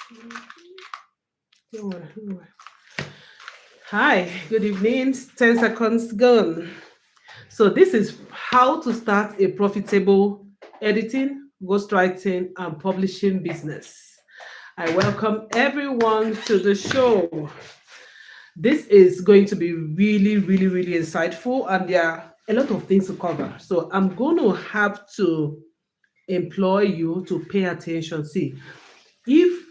Don't worry, don't worry. Hi, good evening. 10 seconds gone. So, this is how to start a profitable editing, ghostwriting, and publishing business. I welcome everyone to the show. This is going to be really, really, really insightful, and there are a lot of things to cover. So, I'm going to have to employ you to pay attention. See, if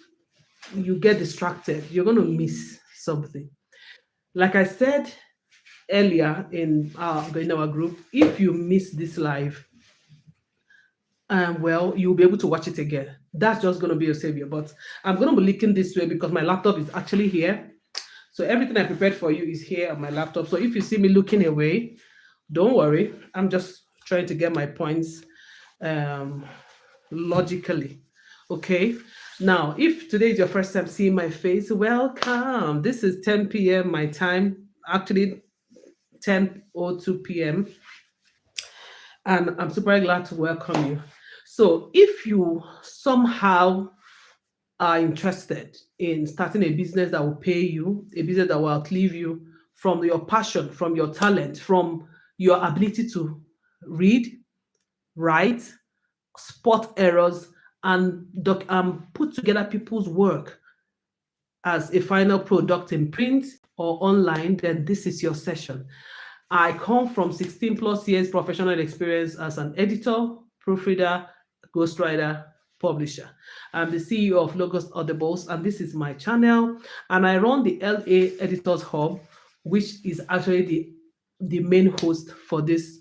you get distracted, you're going to miss something. Like I said earlier in our group, if you miss this live, well, you'll be able to watch it again. That's just going to be your savior. But I'm going to be looking this way because my laptop is actually here. So everything I prepared for you is here on my laptop. So if you see me looking away, don't worry. I'm just trying to get my points um, logically. Okay. Now, if today is your first time seeing my face, welcome. This is 10 p.m. my time. Actually, 10:02 p.m. And I'm super glad to welcome you. So, if you somehow are interested in starting a business that will pay you, a business that will outlive you from your passion, from your talent, from your ability to read, write, spot errors, and put together people's work as a final product in print or online, then this is your session. I come from 16 plus years professional experience as an editor, proofreader, ghostwriter, publisher. I'm the CEO of Logos Audibles, and this is my channel. And I run the LA Editors Hub, which is actually the main host for this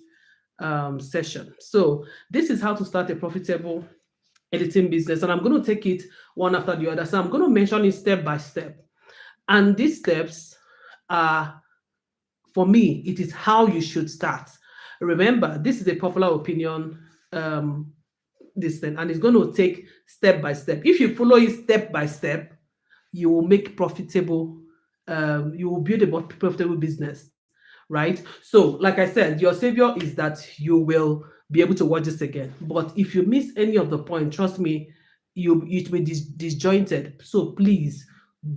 session. So this is how to start a profitable editing business, and I'm going to take it one after the other. So I'm going to mention it step by step, and these steps are, for me, it is how you should start. Remember, this is a popular opinion, this thing, and it's going to take step by step. If you follow it step by step, you will make profitable, you will build a profitable business, right? So, like I said, your savior is that you will be able to watch this again. But if you miss any of the point, trust me, it will be disjointed. So please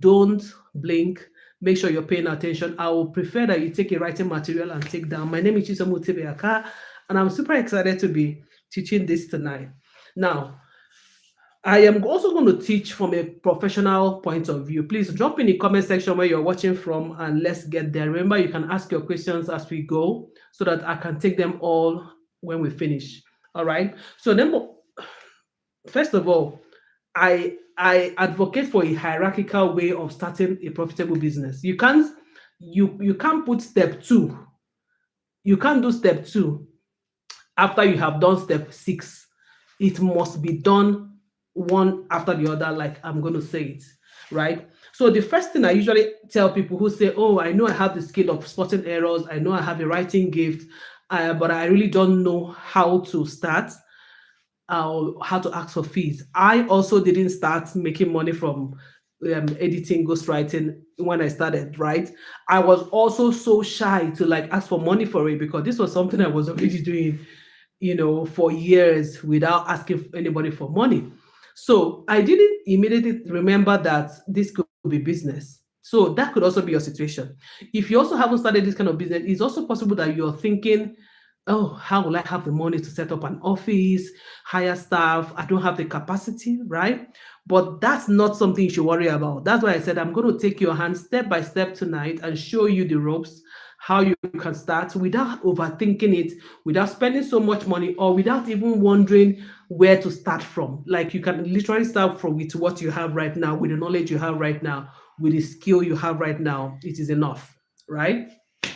don't blink. Make sure you're paying attention. I will prefer that you take a writing material and take down. My name is Chisomutibeakah, and I'm super excited to be teaching this tonight. Now, I am also going to teach from a professional point of view. Please drop in the comment section where you're watching from, and let's get there. Remember, you can ask your questions as we go so that I can take them all when we finish. All right. So then, first of all, I advocate for a hierarchical way of starting a profitable business. You can't put step two. You can't do step two after you have done step six. It must be done one after the other, like I'm going to say it, right? So the first thing I usually tell people who say, oh, I know I have the skill of spotting errors, I know I have a writing gift, but I really don't know how to start or how to ask for fees. I also didn't start making money from editing, ghostwriting when I started, right? I was also so shy to like ask for money for it because this was something I was already doing, for years without asking anybody for money. So I didn't immediately remember that this could be business. So that could also be your situation. If you also haven't started this kind of business, it's also possible that you're thinking, oh, how will I have the money to set up an office, hire staff? I don't have the capacity, right? But that's not something you should worry about. That's why I said I'm going to take your hand step by step tonight and show you the ropes, how you can start without overthinking it, without spending so much money, or without even wondering where to start from. Like you can literally start from with what you have right now, with the knowledge you have right now, with the skill you have right now. It is enough, right?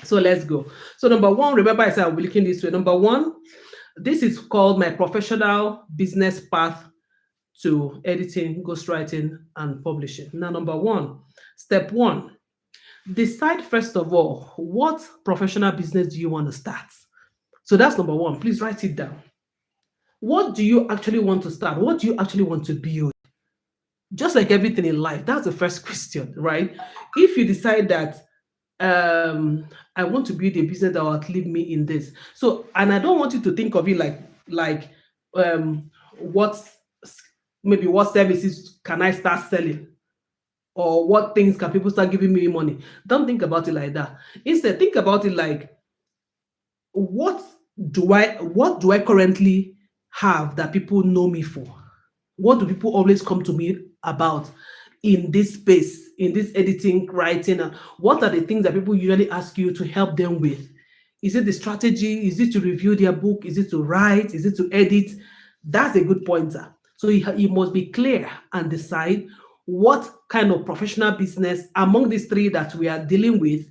So let's go. So number one, remember I said I'll be looking this way. Number one, this is called my professional business path to editing, ghostwriting, and publishing. Now, number one, step one, decide first of all, what professional business do you want to start? So that's number one. Please write it down. What do you actually want to start? What do you actually want to build? Just like everything in life, that's the first question, right? If you decide that I want to build a business that will outlive me in this. So, and I don't want you to think of it like what maybe what services can I start selling? or what things can people start giving me money. Don't think about it like that. Instead, think about it like, what what do I currently have that people know me for? What do people always come to me about in this space, in this editing, writing? And what are the things that people usually ask you to help them with? Is it the strategy? Is it to review their book? Is it to write? Is it to edit? That's a good pointer. So you must be clear and decide what kind of professional business among these three that we are dealing with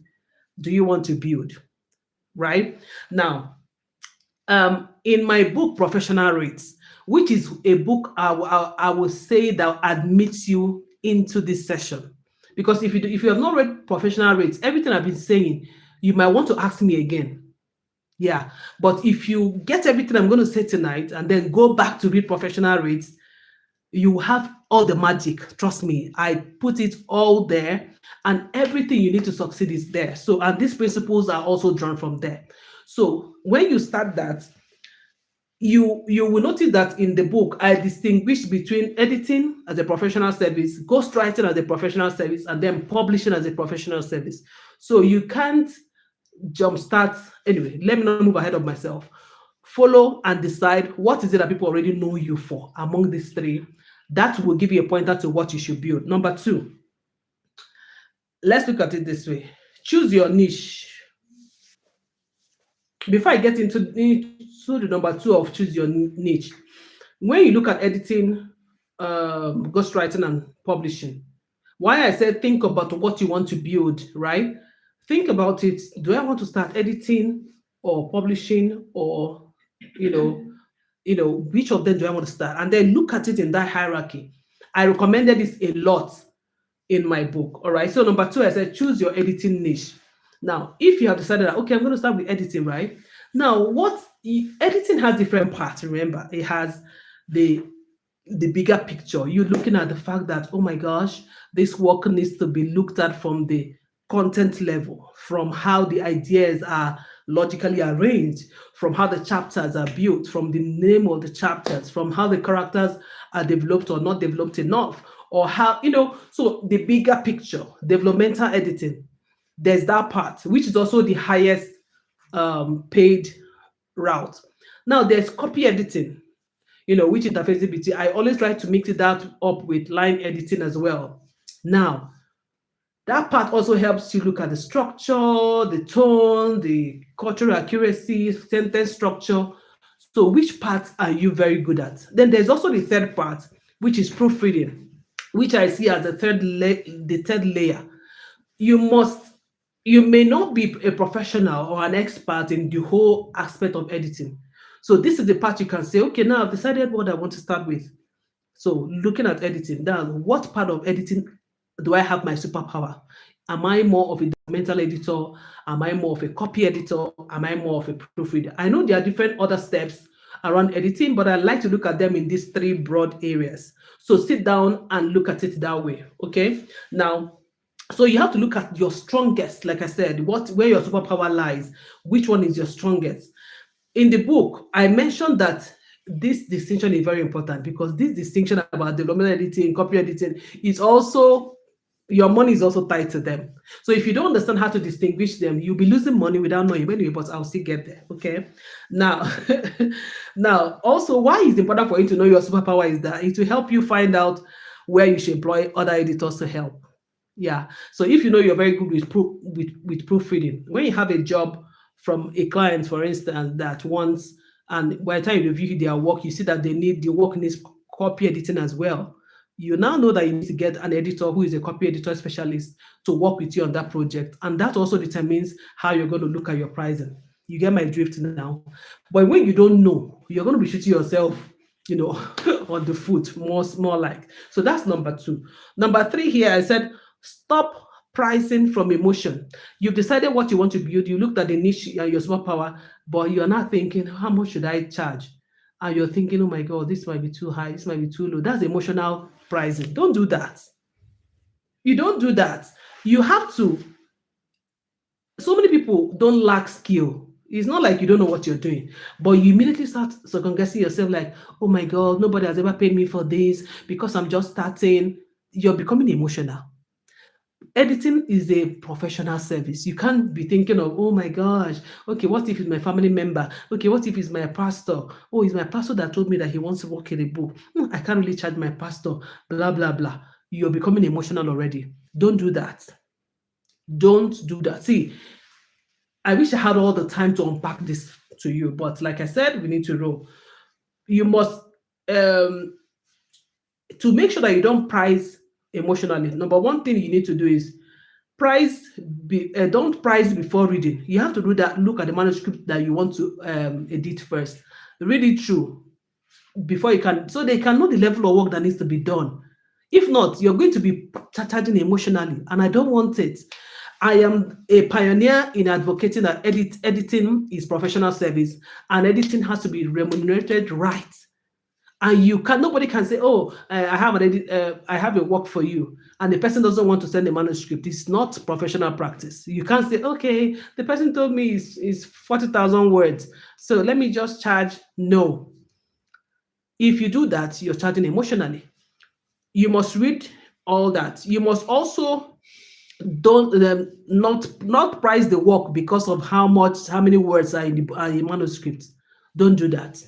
do you want to build, right? Now, in my book Professional Rates, which is a book I will say that admits you into this session, because if you have not read Professional Rates, everything I've been saying, you might want to ask me again. Yeah, but if you get everything I'm going to say tonight and then go back to read Professional Rates, you have all the magic. Trust me, I put it all there, and everything you need to succeed is there. So, and these principles are also drawn from there. So when you start that, you will notice that in the book I distinguish between editing as a professional service, ghostwriting as a professional service, and then publishing as a professional service. So you can't jumpstart. Anyway, let me not move ahead of myself. Follow and decide what is it that people already know you for among these three. That will give you a pointer to what you should build. Number two, let's look at it this way. Choose your niche. Before I get into the number two of choose your niche, when you look at editing, ghostwriting, and publishing, why I said think about what you want to build, right? Think about it. Do I want to start editing or publishing, or you know, which of them do I want to start? And then look at it in that hierarchy. I recommended this a lot in my book. All right. So number two, I said choose your editing niche. Now, if you have decided that, okay, I'm going to start with editing, right? Now, editing has different parts. Remember, it has the bigger picture. You're looking at the fact that, oh my gosh, this work needs to be looked at from the content level, from how the ideas are logically arranged, from how the chapters are built, from the name of the chapters, from how the characters are developed or not developed enough, or how, so the bigger picture, developmental editing, there's that part, which is also the highest paid route. Now there's copy editing, which interface between. I always try to mix that up with line editing as well. Now, that part also helps you look at the structure, the tone, the cultural accuracy, sentence structure. So which parts are you very good at? Then there's also the third part, which is proofreading, which I see as the third layer. You may not be a professional or an expert in the whole aspect of editing. So this is the part you can say, okay, now I've decided what I want to start with. So looking at editing, now what part of editing do I have my superpower? Am I more of a documental editor? Am I more of a copy editor? Am I more of a proofreader? I know there are different other steps around editing, but I like to look at them in these three broad areas. So sit down and look at it that way. Okay. Now, so you have to look at your strongest, like I said, where your superpower lies, which one is your strongest. In the book, I mentioned that this distinction is very important, because this distinction about development editing, copy editing, is also, your money is also tied to them. So if you don't understand how to distinguish them, you'll be losing money without knowing. Anyway, but I'll still get there. Okay. Now, now also, why it's important for you to know your superpower is that it will help you find out where you should employ other editors to help. Yeah. So if you know you're very good with proofreading, when you have a job from a client, for instance, that wants, and by the time you review their work, you see that the work needs copy editing as well. You now know that you need to get an editor who is a copy editor specialist to work with you on that project. And that also determines how you're going to look at your pricing. You get my drift now. But when you don't know, you're going to be shooting yourself, on the foot, more like. So that's number two. Number three here, I said, stop pricing from emotion. You've decided what you want to build. You looked at the niche, your superpower, but you're not thinking, how much should I charge? And you're thinking, oh my God, this might be too high, this might be too low. That's emotional pricing. Don't do that. You don't do that. You have to. So many people don't lack skill. It's not like you don't know what you're doing, but you immediately start second-guessing yourself, like, oh my God, nobody has ever paid me for this because I'm just starting. You're becoming emotional. editing is a professional service. You can't be thinking of, oh my gosh, okay, what if it's my family member? Okay, what if it's my pastor? Oh, it's my pastor that told me that he wants to work in a book. I can't really charge my pastor, blah, blah, blah. You're becoming emotional already. Don't do that. Don't do that. See, I wish I had all the time to unpack this to you, but like I said, we need to roll. You must, um, to make sure that you don't price emotionally. Number one thing you need to do is don't price before reading. You have to do that. Look at the manuscript that you want to edit first. Read it through before you can, so they can know the level of work that needs to be done. If not, you're going to be charging emotionally, and I don't want it. I am a pioneer in advocating that editing is professional service, and editing has to be remunerated right. And nobody can say, oh, I have a work for you, and the person doesn't want to send a manuscript. It's not professional practice. You can't say, okay, the person told me is 40,000 words, so let me just charge. No. If you do that, you're charging emotionally. You must read all that. You must also don't not price the work because of how many words are in the manuscript. Don't do that.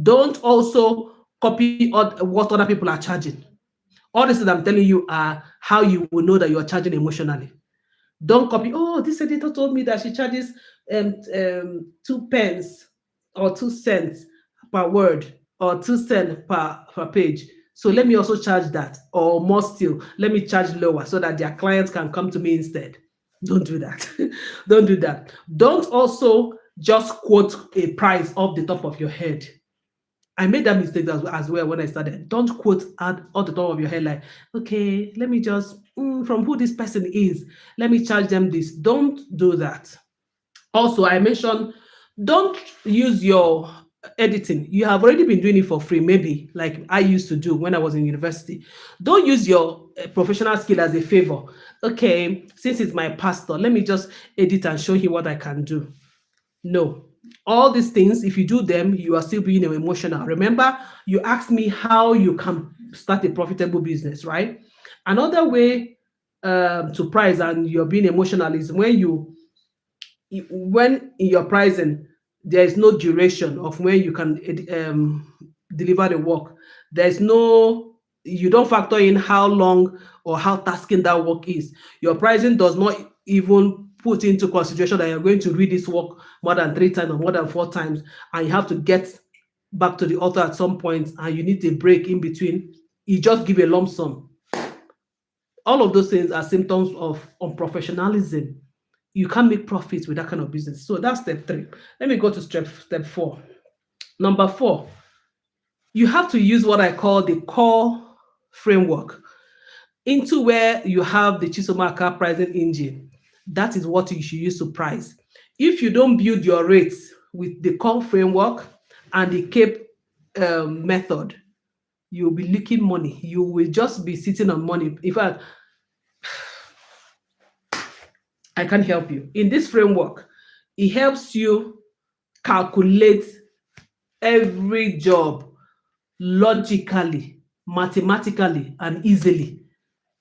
Don't also copy what other people are charging. All this that I'm telling you are how you will know that you are charging emotionally. Don't copy, oh, this editor told me that she charges 2 pence or 2 cents per word or 2 cents per page. So let me also charge that, or more still, let me charge lower so that their clients can come to me instead. Don't do that. Don't do that. Don't also just quote a price off the top of your head. I made that mistake as well when I started. Don't quote at the top of your head like, okay, let me just, from who this person is, let me charge them this. Don't do that. Also, I mentioned, don't use your editing. You have already been doing it for free, maybe like I used to do when I was in university. Don't use your professional skill as a favor. Okay, since it's my pastor, let me just edit and show him what I can do. No. All these things, if you do them, you are still being emotional. Remember, you asked me how you can start a profitable business, right? Another way to price and you're being emotional is when in your pricing, there is no duration of when you can deliver the work. There's no, you don't factor in how long or how tasking that work is. Your pricing does not even put into consideration that you're going to read this work more than 3 times or more than 4 times, and you have to get back to the author at some point, and you need a break in between. You just give a lump sum. All of those things are symptoms of unprofessionalism. You can't make profits with that kind of business. So that's step 3. Let me go to step 4. Number 4, you have to use what I call the core framework, into where you have the Chisomutibeakah pricing engine. That is what you should use to price. If you don't build your rates with the core framework and the CAPE method, you'll be leaking money. You will just be sitting on money. In fact, I can't help you. In this framework, it helps you calculate every job logically, mathematically, and easily.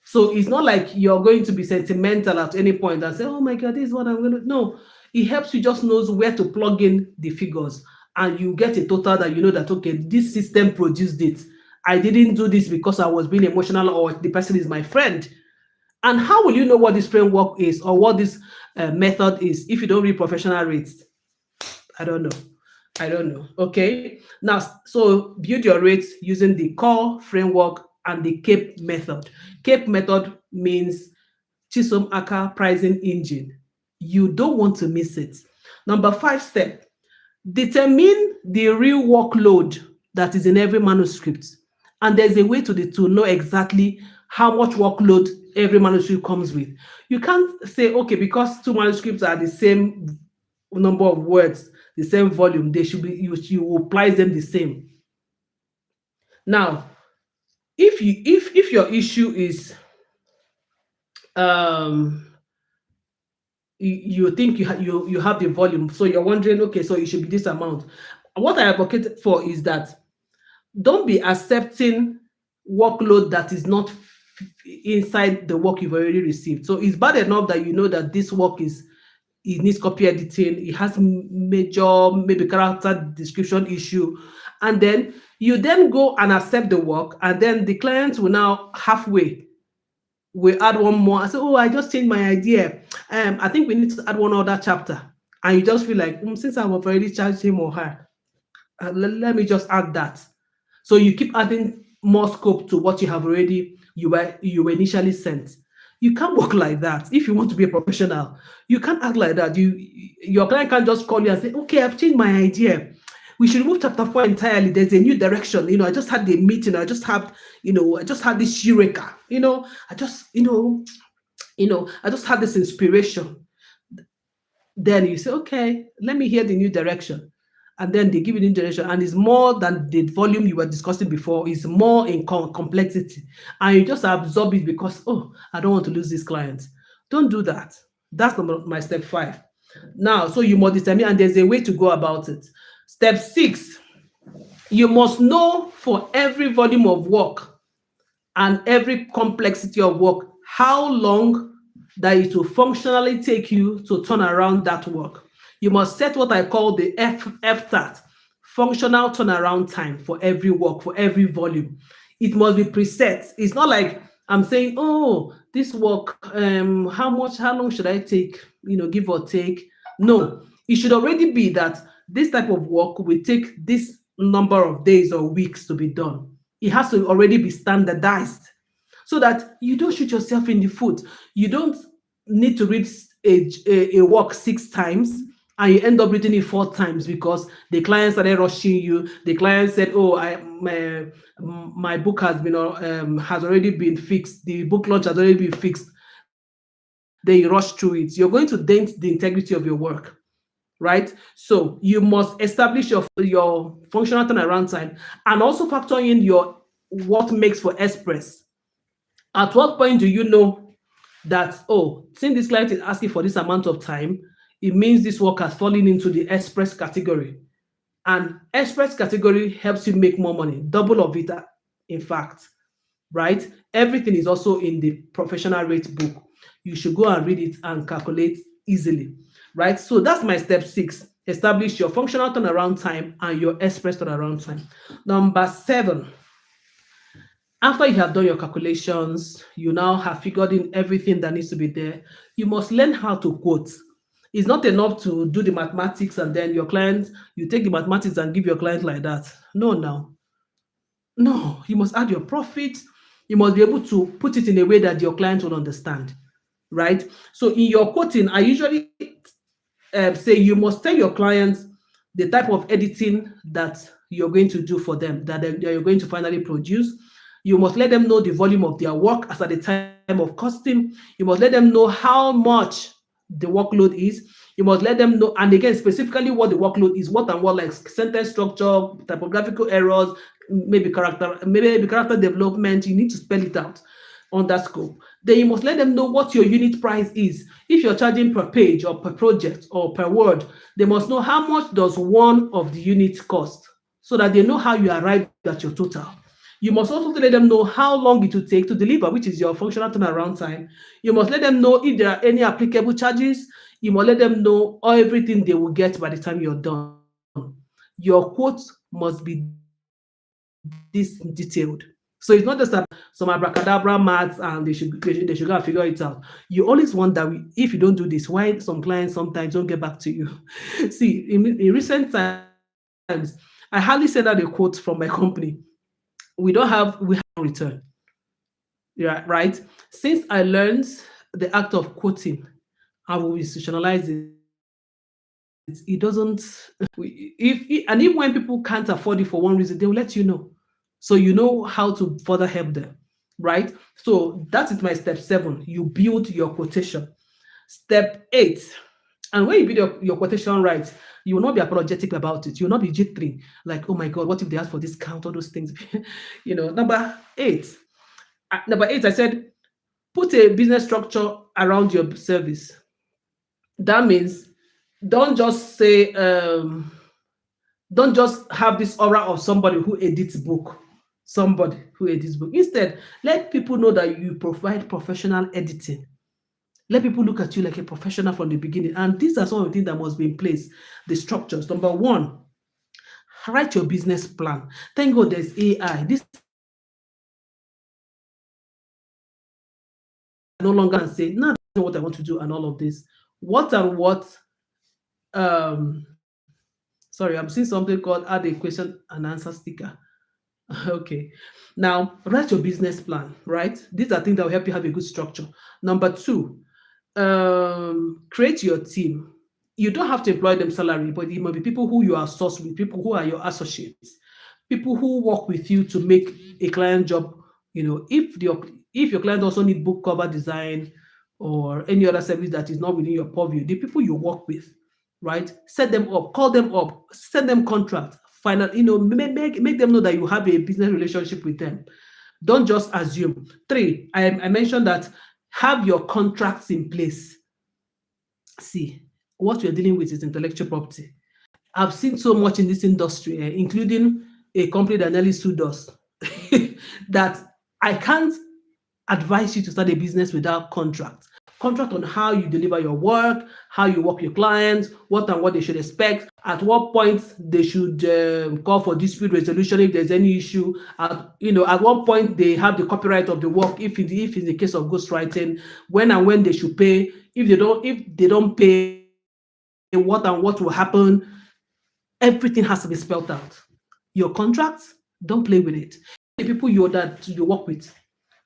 So it's not like you're going to be sentimental at any point and say, oh my God, this is what I'm going to. No, it helps you just knows where to plug in the figures, and you get a total that you know that, okay, this system produced it. I didn't do this because I was being emotional or the person is my friend. And how will you know what this framework is or what this method is if you don't read professional rates? I don't know. Okay. Now, so build your rates using the core framework and the CAPE method. CAPE method means Chisomutibeakah pricing engine. You don't want to miss it. Number 5 step, determine the real workload that is in every manuscript. And there's a way to know exactly how much workload every manuscript comes with. You can't say, okay, because 2 manuscripts are the same number of words, the same volume, they should be, you will price them the same. Now, if your issue is you think you have the volume, so you're wondering, okay, so it should be this amount. What I advocate for is that don't be accepting workload that is not inside the work you've already received. So it's bad enough that you know that this work it needs copy editing, it has major maybe character description issue, and then you then go and accept the work, and then the client will now halfway we add one more. I say, oh, I just changed my idea. I think we need to add one other chapter. And you just feel like, since I've already charged him or her, let me just add that. So you keep adding more scope to what you were initially sent. You can't work like that. If you want to be a professional, you can't act like that. Your client can't just call you and say, okay, I've changed my idea. We should remove chapter 4 entirely. There's a new direction. I just had the meeting. I just had this eureka. I just had this inspiration. Then you say, okay, let me hear the new direction. And then they give you the new direction, and it's more than the volume you were discussing before. It's more in complexity, and you just absorb it because, oh, I don't want to lose this client. Don't do that. That's my step 5. Now, so you must determine, and there's a way to go about it. Step 6, you must know for every volume of work and every complexity of work how long that it will functionally take you to turn around that work. You must set what I call the FTAT, functional turnaround time, for every work, for every volume. It must be preset. It's not like I'm saying, oh, this work, how long should I take, give or take? No, it should already be that this type of work will take this number of days or weeks to be done. It has to already be standardized so that you don't shoot yourself in the foot. You don't need to read a work 6 times and you end up reading it 4 times because the client started rushing you. The client said, oh, my book has already been fixed. The book launch has already been fixed. Then you rush through it. You're going to dent the integrity of your work. Right? So you must establish your functional turnaround time and also factor in your what makes for express. At what point do you know that, oh, since this client is asking for this amount of time, it means this work has fallen into the express category. And express category helps you make more money, double of it, in fact. Right? Everything is also in the professional rate book. You should go and read it and calculate easily. Right? So that's my step 6. Establish your functional turnaround time and your express turnaround time. Number 7, after you have done your calculations, you now have figured in everything that needs to be there. You must learn how to quote. It's not enough to do the mathematics and then you take the mathematics and give your client like that. No, you must add your profit. You must be able to put it in a way that your client will understand. Right? So in your quoting, I usually say you must tell your clients the type of editing that you're going to do for them, that you're going to finally produce. You must let them know the volume of their work as at the time of costing. You must let them know how much the workload is. You must let them know, and again, specifically what the workload is, what and what, like sentence structure, typographical errors, maybe character development. You need to spell it out on that scope. Then you must let them know what your unit price is. If you're charging per page or per project or per word, they must know how much does one of the units cost so that they know how you arrive at your total. You must also let them know how long it will take to deliver, which is your functional turnaround time. You must let them know if there are any applicable charges. You must let them know everything they will get by the time you're done. Your quotes must be this detailed. So it's not just some abracadabra maths and they should go and figure it out. You always want that if you don't do this, why some clients sometimes don't get back to you. See, in recent times, I hardly send out a quote from my company. We have return. Yeah, right. Since I learned the act of quoting, I will institutionalize it. It doesn't. Even when people can't afford it for one reason, they will let you know, so you know how to further help them. Right. So that is my step 7. You build your quotation. Step 8, and when you build your quotation right, you will not be apologetic about it. You will not be jittering like, oh my God, what if they ask for discount? All those things. Number 8, I said, put a business structure around your service. That means don't just say, don't just have this aura of somebody who edits book. somebody who edits book. Instead, let people know that you provide professional editing. Let people look at you like a professional from the beginning. And these are some of the things that must be in place. The structures. Number one, write your business plan. Thank God there's AI. This no longer and say, now I know what I want to do and all of this. What and what sorry, I'm seeing something called add a question and answer sticker. Okay. Now, write your business plan, right? These are things that will help you have a good structure. Number two, create your team. You don't have to employ them salary, but it might be people who you are sourced with, people who are your associates, people who work with you to make a client job. If your client also need book cover design or any other service that is not within your purview, the people you work with, right? Set them up, call them up, send them contract, final, make them know that you have a business relationship with them. Don't just assume. Three, I mentioned that have your contracts in place. See, what we're dealing with is intellectual property. I've seen so much in this industry, including a company that nearly sued us, that I can't advise you to start a business without contract. Contract on how you deliver your work, how you work your clients, what and what they should expect, at what point they should call for dispute resolution if there's any issue. At what point they have the copyright of the work, if in the case of ghostwriting, when and when they should pay. If they don't pay, what and what will happen. Everything has to be spelled out. Your contracts, don't play with it. The people you work with,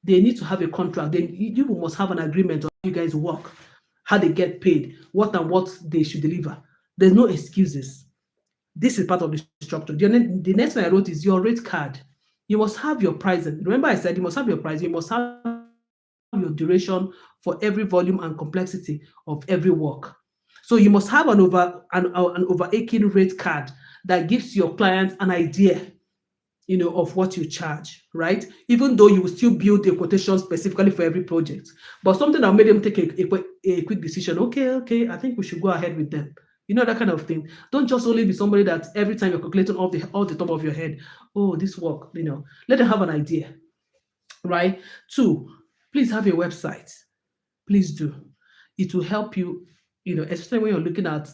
they need to have a contract. You must have an agreement on how you guys work, how they get paid, what and what they should deliver. There's no excuses. This is part of the structure. The next one I wrote is your rate card. You must have your pricing. Remember I said you must have your price. You must have your duration for every volume and complexity of every work. So you must have an overarching rate card that gives your clients an idea, of what you charge, right? Even though you will still build a quotation specifically for every project, but something that made them take a quick decision. Okay, I think we should go ahead with them. That kind of thing. Don't just only be somebody that every time you're calculating off the top of your head, oh, this work, let them have an idea, right? Two, please have a website. Please do. It will help you, especially when you're looking at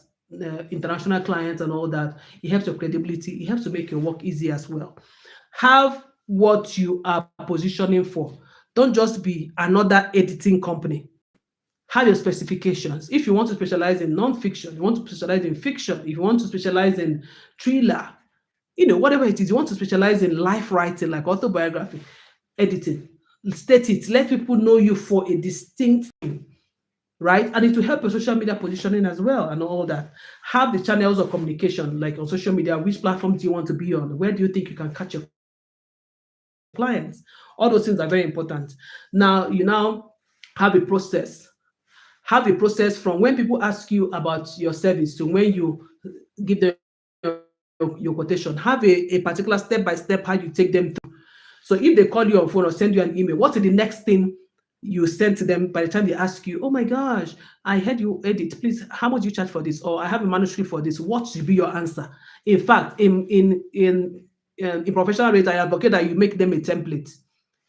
international clients and all that. It helps your credibility. It helps to make your work easy as well. Have what you are positioning for. Don't just be another editing company. Have your specifications. If you want to specialize in non-fiction, you want to specialize in fiction, if you want to specialize in thriller, whatever it is, you want to specialize in life writing, like autobiography, editing, state it. Let people know you for a distinct thing, right? And it will help your social media positioning as well and all that. Have the channels of communication, like on social media. Which platforms do you want to be on? Where do you think you can catch your clients? All those things are very important. Now, you have a process. Have a process from when people ask you about your service to when you give them your quotation. Have a particular step-by-step how you take them through. So if they call you on phone or send you an email, what is the next thing you send to them by the time they ask you, oh my gosh, I heard you edit, please, how much do you charge for this? Or I have a manuscript for this. What should be your answer? In fact, in professional rate, I advocate that you make them a template,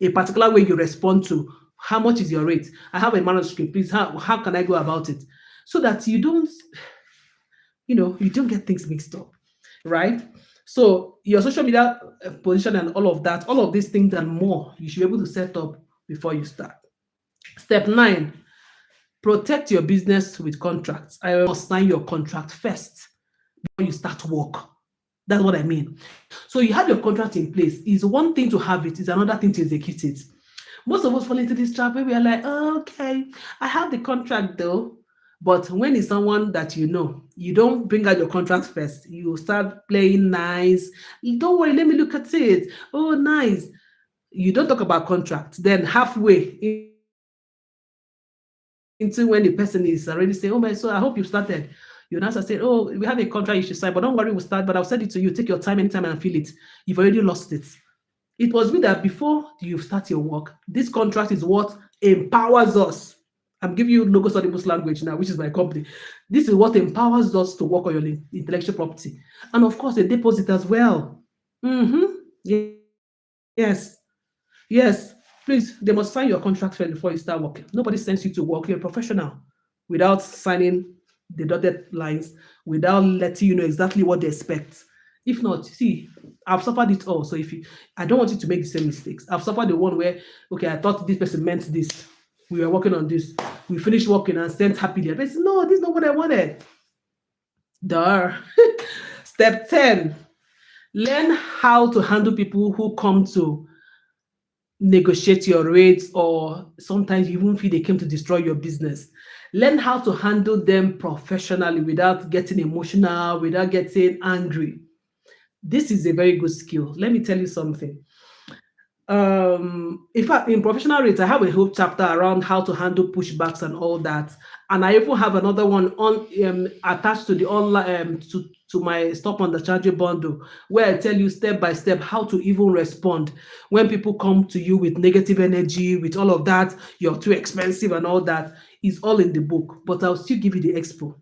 a particular way you respond to how much is your rate. I have a manuscript, please, how can I go about it? So that you don't get things mixed up, right? So your social media position and all of that, all of these things and more, you should be able to set up before you start. Step 9, protect your business with contracts. I must sign your contract first before you start work. That's what I mean. So you have your contract in place. It's one thing to have it, it's another thing to execute it. Most of us fall into this trap where we are like, oh, okay, I have the contract though. But when it's someone that you don't bring out your contract first. You start playing nice. Don't worry, let me look at it. Oh, nice. You don't talk about contract. Then halfway into when the person is already saying, oh my, so I hope you started. You now say, oh, we have a contract you should sign, but don't worry, we'll start, but I'll send it to you. Take your time anytime and feel it. You've already lost it. It was with that before you start your work. This contract is what empowers us. I'm giving you Logos Audibles language now, which is my company. This is what empowers us to work on your intellectual property. And of course, a deposit as well. Yes, yes. Please, they must sign your contract first before you start working. Nobody sends you to work. You're a professional without signing the dotted lines, without letting you know exactly what they expect. If not, see, I've suffered it all. So if you, I don't want you to make the same mistakes. I've suffered the one where, okay, I thought this person meant this. We were working on this. We finished working and sent happily. But no, this is not what I wanted. Duh. Step 10, learn how to handle people who come to negotiate your rates, or sometimes you even feel they came to destroy your business. Learn how to handle them professionally without getting emotional, without getting angry. This is a very good skill. Let me tell you something. In fact, in professional rates, I have a whole chapter around how to handle pushbacks and all that, and I even have another one on attached to the online to my stop on the charge bundle, where I tell you step by step how to even respond when people come to you with negative energy, with all of that, you're too expensive and all that. Is all in the book, but I'll still give you the expo.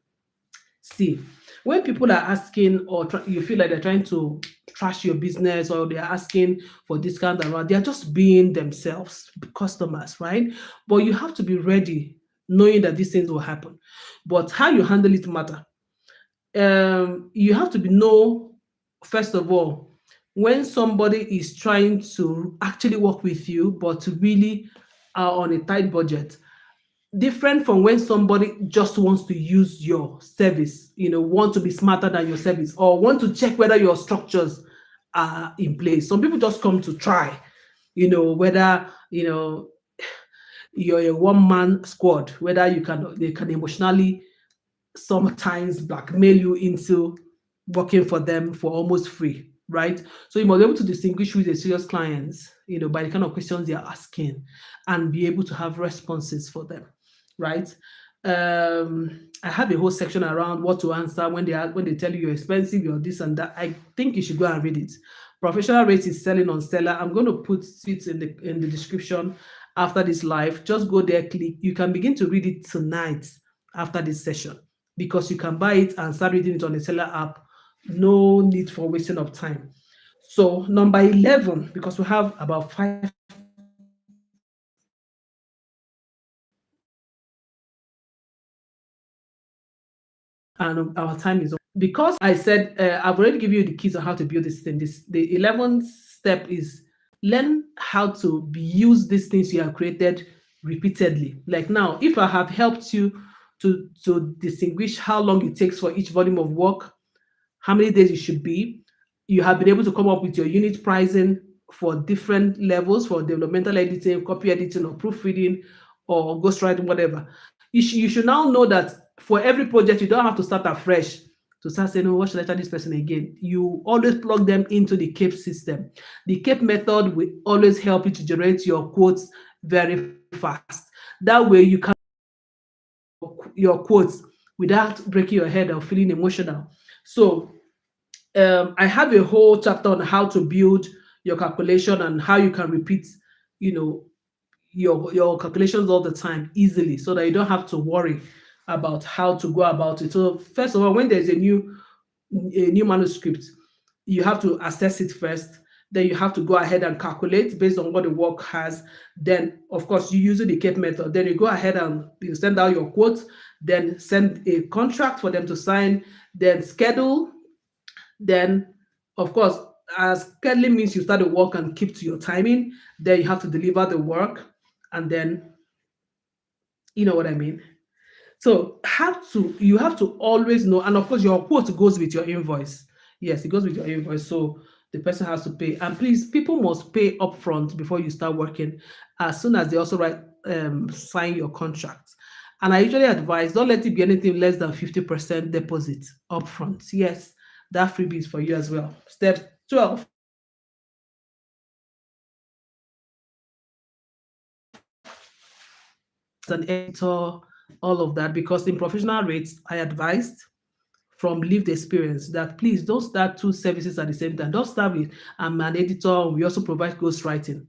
See, when people are asking, or you feel like they're trying to trash your business, or they're asking for discount around, they're just being themselves, customers, right? But you have to be ready, knowing that these things will happen. But how you handle it matter. You have to be know, first of all, when somebody is trying to actually work with you, but really are on a tight budget, different from when somebody just wants to use your service, want to be smarter than your service, or want to check whether your structures are in place. Some people just come to try, whether you're a one-man squad, whether they can emotionally sometimes blackmail you into working for them for almost free, right? So you must be able to distinguish who is a serious clients, by the kind of questions they are asking, and be able to have responses for them, right? I have a whole section around what to answer when they tell you you're expensive, you're this and that. I think you should go and read it. Professional rate is selling on Seller. I'm going to put it in the description after this live. Just go there, click. You can begin to read it tonight after this session, because you can buy it and start reading it on the Seller app. No need for wasting of time. So number 11, because we have about 5 minutes and our time is up. Because I said I've already given you the keys on how to build this thing. The 11th step is learn how to use these things you have created repeatedly. Like now, if I have helped you to distinguish how long it takes for each volume of work, how many days it should be, you have been able to come up with your unit pricing for different levels, for developmental editing, copy editing, or proofreading, or ghostwriting, whatever. You should now know that for every project, you don't have to start afresh to start saying, oh, what should I tell this person again? You always plug them into the CAPE system. The CAPE method will always help you to generate your quotes very fast. That way you can your quotes without breaking your head or feeling emotional. So I have a whole chapter on how to build your calculation and how you can repeat, you know, your calculations all the time easily, so that you don't have to worry about how to go about it. So first of all, when there's a new manuscript, you have to assess it first. Then you have to go ahead and calculate based on what the work has. Then, of course, you use the CAPE method. Then you go ahead and you send out your quote. Then send a contract for them to sign. Then schedule. Then, of course, as scheduling means you start the work and keep to your timing. Then you have to deliver the work, and then you know what I mean. So you have to always know, and of course your quote goes with your invoice. Yes, it goes with your invoice. So the person has to pay. And please, people must pay upfront before you start working, as soon as they also sign your contract. And I usually advise, don't let it be anything less than 50% deposit upfront. Yes, that freebie is for you as well. Step 12. An editor, all of that, because in professional rates, I advised from lived experience that please don't start two services at the same time. Don't start with I'm an editor, and we also provide ghostwriting.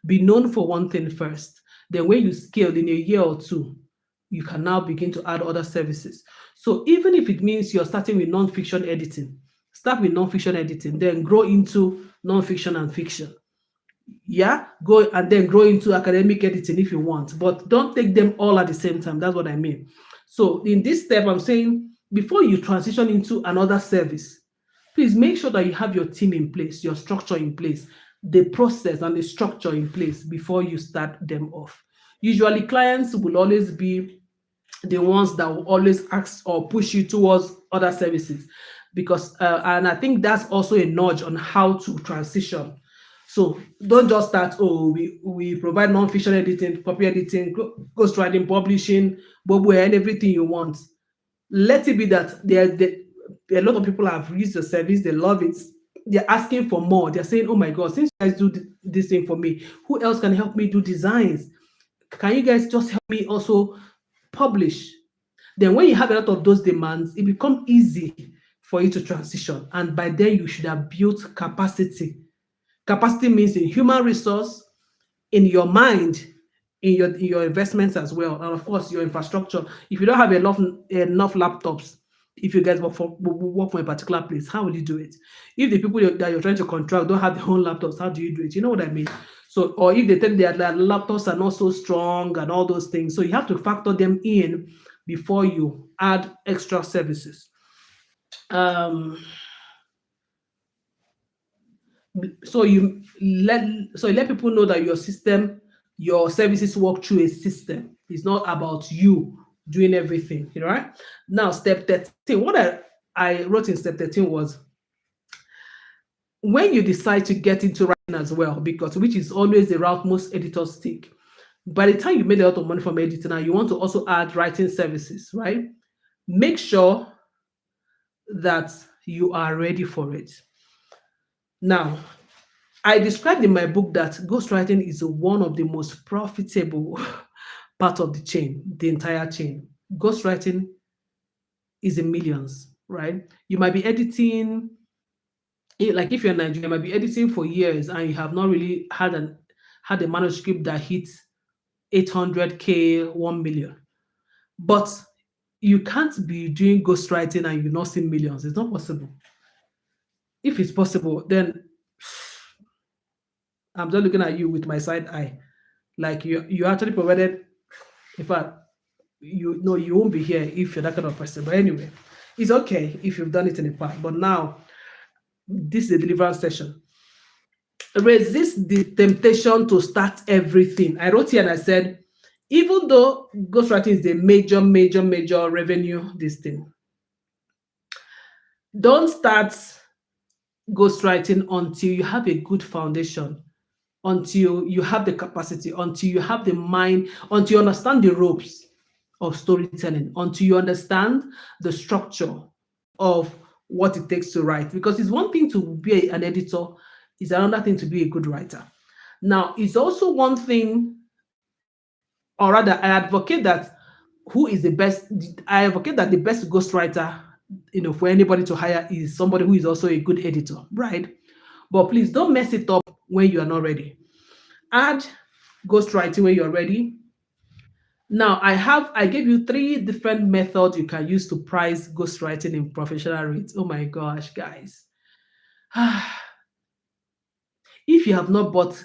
Be known for one thing first. Then when you scale in a year or two, you can now begin to add other services. So even if it means you're starting with non-fiction editing, start with non-fiction editing, then grow into non-fiction and fiction. Yeah, go and then grow into academic editing if you want, but don't take them all at the same time. That's what I mean. So in this step, I'm saying before you transition into another service, please make sure that you have your team in place, your structure in place, the process and the structure in place before you start them off. Usually clients will always be the ones that will always ask or push you towards other services, because and I think that's also a nudge on how to transition. So don't just start, oh, we provide non-fiction editing, copy editing, ghostwriting, publishing, bobo, and everything you want. Let it be that a lot of people have used the service, they love it, they're asking for more. They're saying, oh my god, since you guys do this thing for me, who else can help me do designs? Can you guys just help me also publish? Then when you have a lot of those demands, it becomes easy for you to transition. And by then you should have built capacity. Capacity means in human resource, in your mind, in your investments as well, and of course your infrastructure. If you don't have enough laptops, if you guys work for a particular place, how will you do it? If the people that you're trying to contract don't have their own laptops, how do you do it? You know what I mean? So, or if they tell their laptops are not so strong and all those things, so you have to factor them in before you add extra services. Um, so you let people know that your services work through a system. It's not about you doing everything, right? Now, step 13, what I wrote in step 13 was when you decide to get into writing as well, because which is always the route most editors take. By the time you made a lot of money from editing and you want to also add writing services, right? Make sure that you are ready for it. Now, I described in my book that ghostwriting is one of the most profitable part of the chain, the entire chain. Ghostwriting is in millions, right? You might be editing, like if you're in Nigeria, you might be editing for years and you have not really had a manuscript that hits 800K, 1 million. But you can't be doing ghostwriting and you're not seeing millions. It's not possible. If it's possible, then I'm just looking at you with my side eye. Like you actually provided, in fact, you know you won't be here if you're that kind of person. But anyway, it's okay if you've done it in the past. But now this is a deliverance session. Resist the temptation to start everything. I wrote here and I said, even though ghostwriting is a major revenue, this thing, don't start ghostwriting until you have a good foundation, until you have the capacity, until you have the mind, until you understand the ropes of storytelling, until you understand the structure of what it takes to write. Because it's one thing to be an editor, it's another thing to be a good writer. Now, it's also one thing, or rather, I advocate that who is the best, I advocate that the best ghostwriter, for anybody to hire is somebody who is also a good editor, right? But please don't mess it up when you are not ready. Add ghostwriting when you're ready. Now, I gave you 3 different methods you can use to price ghostwriting in professional rates. Oh my gosh, guys. If you have not bought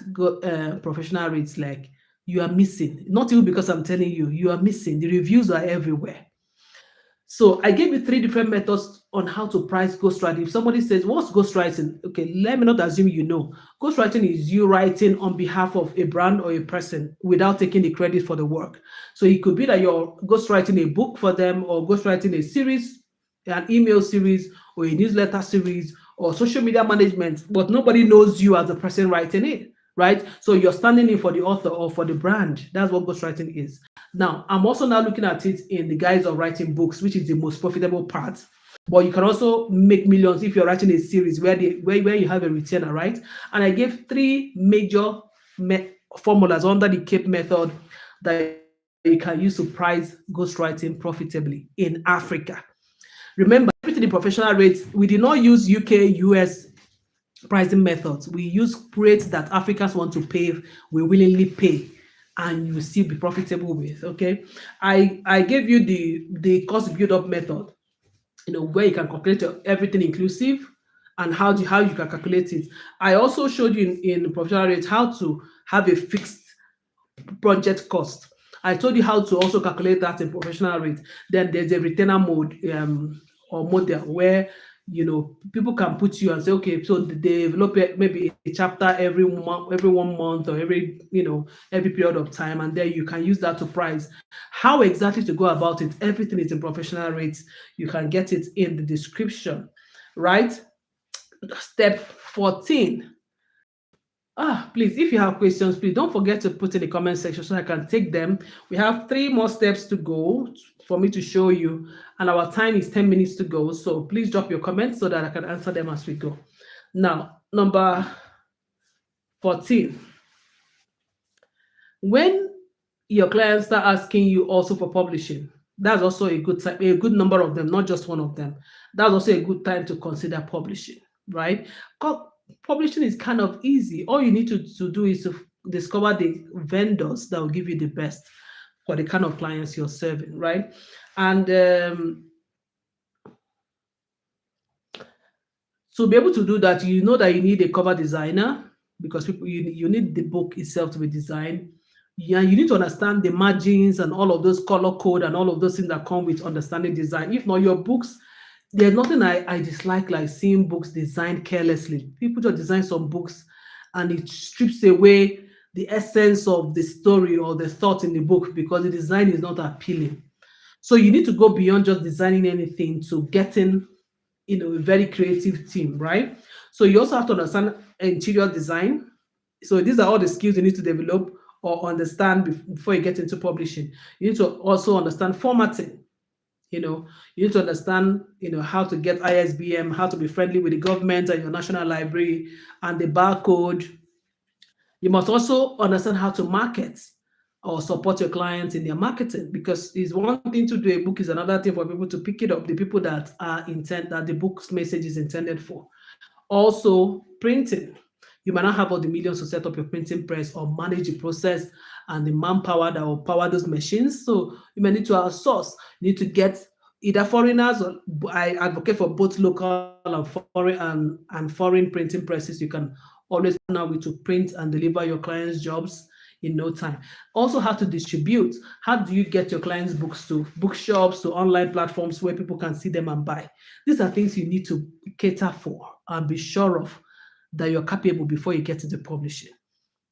professional rates, like, you are missing. Not even because I'm telling you, you are missing. The reviews are everywhere. So I gave you 3 different methods on how to price ghostwriting. If somebody says, what's ghostwriting? Okay, let me not assume you know. Ghostwriting is you writing on behalf of a brand or a person without taking the credit for the work. So it could be that you're ghostwriting a book for them, or ghostwriting a series, an email series, or a newsletter series, or social media management, but nobody knows you as the person writing it, right? So you're standing in for the author or for the brand. That's what ghostwriting is. Now, I'm also now looking at it in the guise of writing books, which is the most profitable part. But you can also make millions if you're writing a series where you have a retainer, right? And I gave 3 major formulas under the CAPE method that you can use to price ghostwriting profitably in Africa. Remember, everything in professional rates, we did not use UK, US pricing methods. We use rates that Africans want to pay, we willingly pay, and you will still be profitable with. Okay, I gave you the cost build up method, where you can calculate everything inclusive and how you can calculate it. I also showed you in professional rate how to have a fixed project cost. I told you how to also calculate that in professional rate. Then there's a retainer mode or model where people can put you and say, okay, so they develop maybe a chapter every month, every 1 month, or every period of time, and then you can use that to price. How exactly to go about it? Everything is in professional rates. You can get it in the description, right? Step 14. Please, if you have questions, please don't forget to put in the comment section so I can take them. We have 3 more steps to go for me to show you, and our time is 10 minutes to go. So please drop your comments so that I can answer them as we go. Now, number 14. When your clients start asking you also for publishing, that's also a good time, a good number of them, not just one of them. That's also a good time to consider publishing, right? Publishing is kind of easy. All you need to do is to discover the vendors that will give you the best for the kind of clients you're serving, right? And to be able to do that, you know that you need a cover designer, because you need the book itself to be designed. Yeah, you need to understand the margins and all of those color code and all of those things that come with understanding design. If not, your books, there's nothing I dislike like seeing books designed carelessly. People just design some books and it strips away the essence of the story or the thought in the book because the design is not appealing. So you need to go beyond just designing anything to getting a very creative team, right? So you also have to understand interior design. So these are all the skills you need to develop or understand before you get into publishing. You need to also understand formatting. You need to understand how to get ISBN, how to be friendly with the government and your national library and the barcode. You must also understand how to market or support your clients in their marketing, because it's one thing to do a book, is another thing for people to pick it up, the people that the book's message is intended for. Also, printing. You might not have all the millions to set up your printing press or manage the process and the manpower that will power those machines. So you may need to outsource. You need to get either foreigners, or I advocate for both local and foreign printing presses. You can always partner with to print and deliver your clients' jobs in no time. Also, how to distribute. How do you get your clients' books to bookshops, to online platforms where people can see them and buy? These are things you need to cater for and be sure of that you're capable before you get into publishing.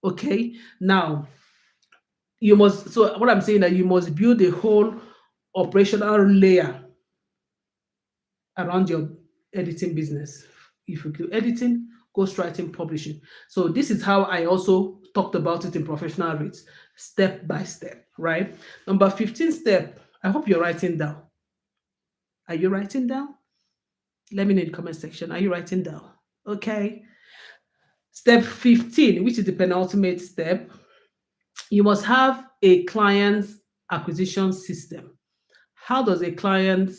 Okay, now you must. So what I'm saying, that you must build a whole operational layer around your editing business. If you do editing, ghostwriting, publishing. So this is how I also talked about it in professional rates, step by step, right? Number 15 step. I hope you're writing down. Are you writing down? Let me know in the comment section. Are you writing down? Okay. Step 15, which is the penultimate step, you must have a client acquisition system. How does a client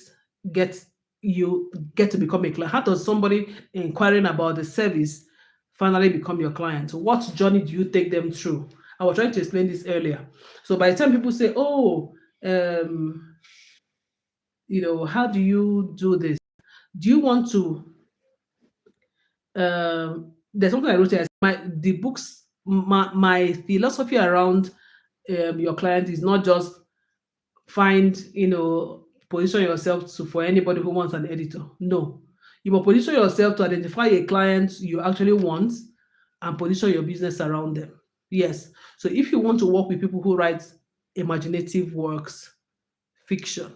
get to become a client? How does somebody inquiring about the service finally become your client? What journey do you take them through? I was trying to explain this earlier. So by the time people say, "Oh, how do you do this? Do you want to?" There's something I wrote here. The books, my philosophy around your client is not just find, position yourself for anybody who wants an editor. No, you must position yourself to identify a client you actually want and position your business around them. Yes. So if you want to work with people who write imaginative works, fiction,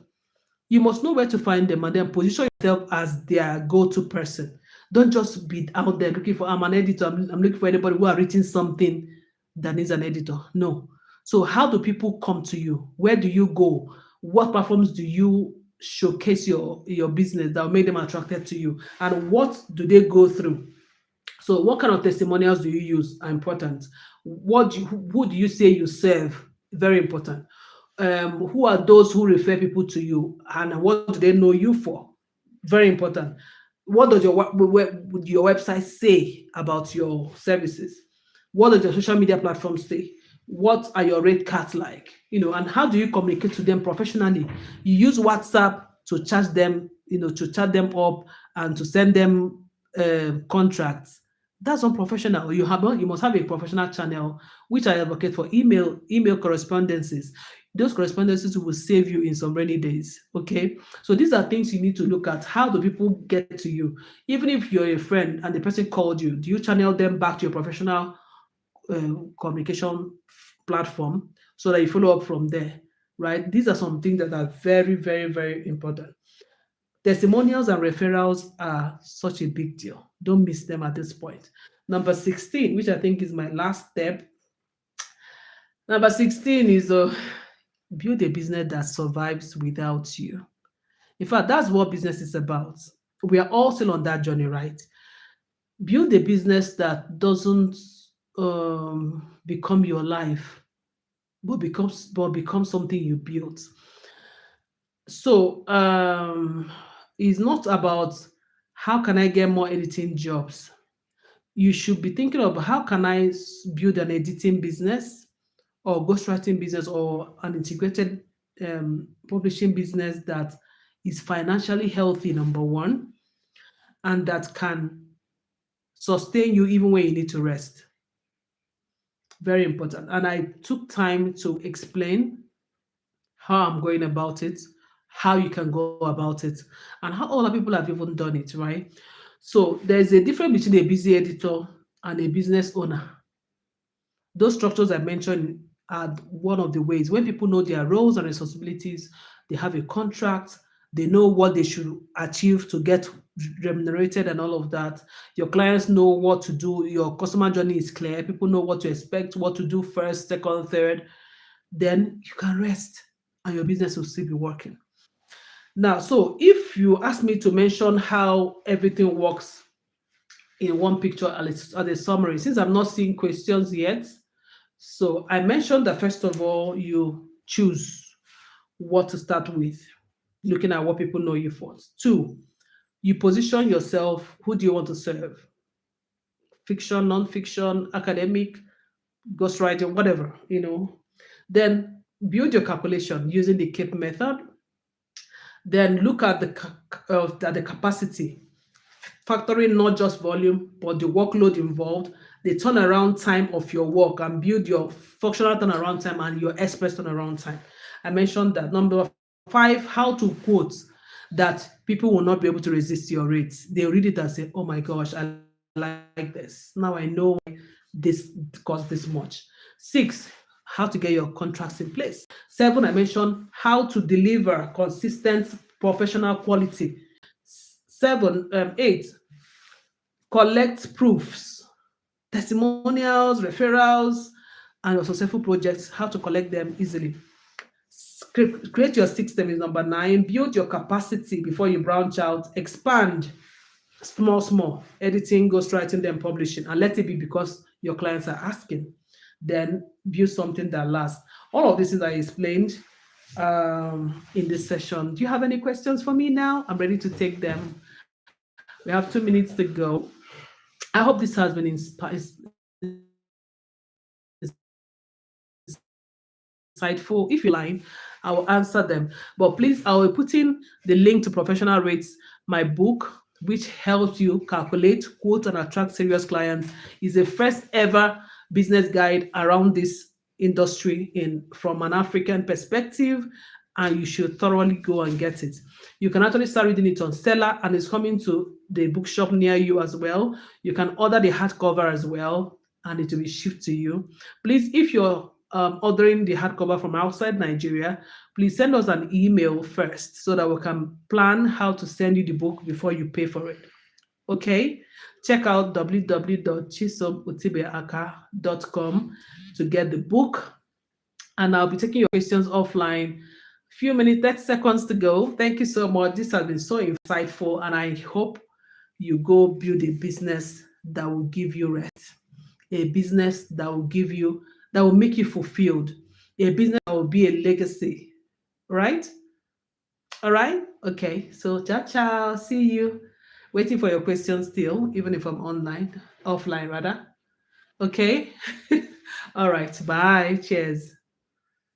you must know where to find them and then position yourself as their go-to person. Don't just be out there looking for, I'm an editor, I'm looking for anybody who has written something that needs an editor. No. So how do people come to you? Where do you go? What platforms do you showcase your business that will make them attracted to you? And what do they go through? So what kind of testimonials do you use are important. Who do you say you serve? Very important. Who are those who refer people to you, and what do they know you for? Very important. What does your website say about your services? What does your social media platform say? What are your rate cards like? And how do you communicate to them professionally? You use WhatsApp to chat them, to chat them up and to send them contracts. That's unprofessional. You must have a professional channel, which I advocate for email correspondences. Those correspondences will save you in some rainy days. Okay, so these are things you need to look at. How do people get to you? Even if you're a friend and the person called you, do you channel them back to your professional communication platform so that you follow up from there? Right? These are some things that are very, very, very important. Testimonials and referrals are such a big deal. Don't miss them at this point. Number 16, which I think is my last step. Number 16 is build a business that survives without you. In fact, that's what business is about. We are all still on that journey, right? Build a business that doesn't become your life, but becomes something you built. So it's not about how can I get more editing jobs. You should be thinking of how can I build an editing business or ghostwriting business or an integrated publishing business that is financially healthy, number one, and that can sustain you even when you need to rest. Very important. And I took time to explain how I'm going about it, how you can go about it, and how other people have even done it, right? So there's a difference between a busy editor and a business owner. Those structures I mentioned are one of the ways. When people know their roles and responsibilities, they have a contract, they know what they should achieve to get remunerated and all of that. Your clients know what to do, your customer journey is clear, people know what to expect, what to do first, second, third, then you can rest and your business will still be working. Now, so if you ask me to mention how everything works in one picture as a summary, since I'm not seeing questions yet, so I mentioned that first of all, you choose what to start with, looking at what people know you for. Two, you position yourself. Who do you want to serve? Fiction, non-fiction, academic, ghostwriting, whatever. Then build your calculation using the CAPE method. Then look at the capacity, factoring not just volume, but the workload involved, the turnaround time of your work, and build your functional turnaround time and your express turnaround time. I mentioned that. Number five, how to quote that people will not be able to resist your rates. They'll read it and say, oh my gosh, I like this. Now I know why this costs this much. Six, how to get your contracts in place. Seven, I mentioned how to deliver consistent professional quality. Eight, collect proofs, testimonials, referrals, and your successful projects, how to collect them easily. Create your system is number 9. Build your capacity before you branch out. Expand small, editing, ghostwriting, then publishing, and let it be because your clients are asking. Then build something that lasts. All of this is I explained in this session. Do you have any questions for me now? I'm ready to take them. We have 2 minutes to go. I hope this has been insightful. If you have any questions, please line. I will answer them. But please, I will put in the link to Professional Rates, my book, which helps you calculate, quote, and attract serious clients. Is the first ever business guide around this industry from an African perspective, and you should thoroughly go and get it. You can actually start reading it on Seller, and it's coming to the bookshop near you as well. You can order the hardcover as well, and it will be shipped to you. Please, if you're ordering the hardcover from outside Nigeria, please send us an email first so that we can plan how to send you the book before you pay for it. Okay, check out www.chisomutibeakah.com to get the book, and I'll be taking your questions offline. Few minutes, 30 seconds to go. Thank you so much. This has been so insightful, and I hope you go build a business that will give you rest, a business that will make you fulfilled, a business that will be a legacy. Right? All right? Okay. So ciao ciao. See you. Waiting for your questions still, even if I'm offline rather. Okay. All right. Bye. Cheers.